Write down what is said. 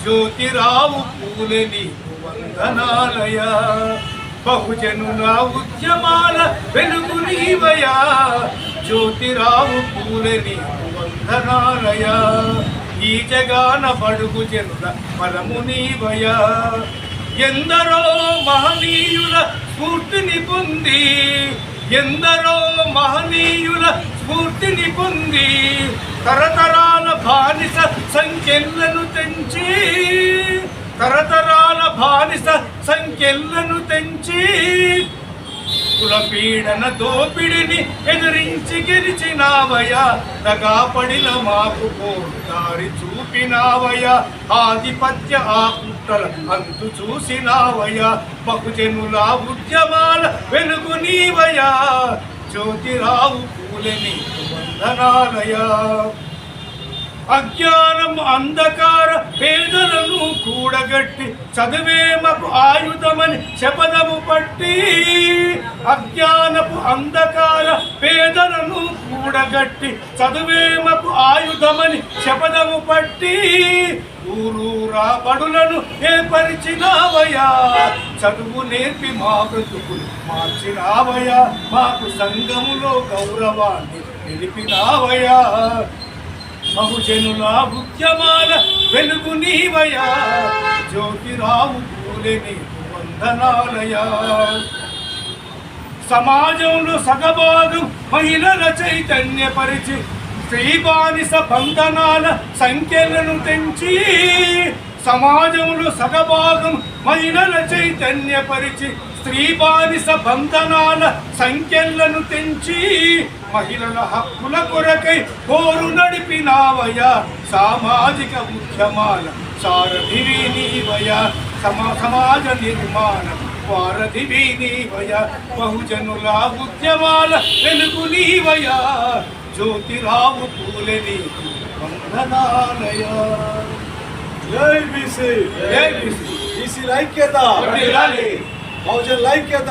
జ్యోతిరావు పూలే నీకు వందనాలయ, బహుజనుల ఉద్యమాల వెలుగు నీవయా. జ్యోతిరావు పూలే నీకు వందనాలయ, ఈ జగాన బడుగు జనుల బలము నీవయా. ఎందరో మహనీయుల స్ఫూర్తిని పొంది, ఎందరో మహనీయుల స్ఫూర్తిని పొంది, తరతరాల బానిస సంఖ్యలను తెంచి, తరతరాల బానిస సంఖ్యలను తెంచి, కులపీడన దోపిడిని ఎదిరించి గెలిచినావయ్యా. దగాపడిన మాకు దారి చూపినావయ్యా. ఆధిపత్య ఆ కుట్రల అంతు చూసినావయ్యా. బహుజనుల ఉద్యమాల వెలుగు నీవయ్యా. జ్యోతిరావు పూలే నీకు వందనాలయా. అజ్ఞానం అంధకార పేదలను కూడగట్టి చదివేమకు ఆయుధమని శపథము పట్టి, అజ్ఞానపు అంధకార పేదలను కూడగట్టి చదివేమకు ఆయుధమని శపథము పట్టి, ఊరూరా బడులను ఏర్పరిచినావయ్యా. చదువు నేర్పి మా బ్రతుకులు మార్చినావయ్యా. మాకు సంఘములో గౌరవాన్ని నిలిపినావయ్యా. బహుజనుల ఉద్యమాల వెలుగు నీవయా. జ్యోతిరావు పూలే నీకు వందనాలయా. సమాజంలో సగభాగం మహిళల చైతన్యపరిచి, స్త్రీ బానిస బంధనాల సంఖ్యలను తెంచి, సమాజంలో సగభాగం మహిళల చైతన్యపరిచి, స్త్రీ బానిస బంధనాల సంఖ్యలను తెంచి, మహిళల హక్కుల కొరకై పోరు నడిపినావయ్యా. సామాజిక ఉద్యమాల సారథివి నీవయ్యా. సమాజ నిర్మాణ వారధివి నీవయ్యా. బహుజనుల ఉద్యమాల వెలుగు నీవయ్యా. జ్యోతిరావు పూలే నీకు వందనాలయా. జై బీసీ, జై బీసీ. బీసీల ఐక్యత, బహుజనుల ఐక్యత.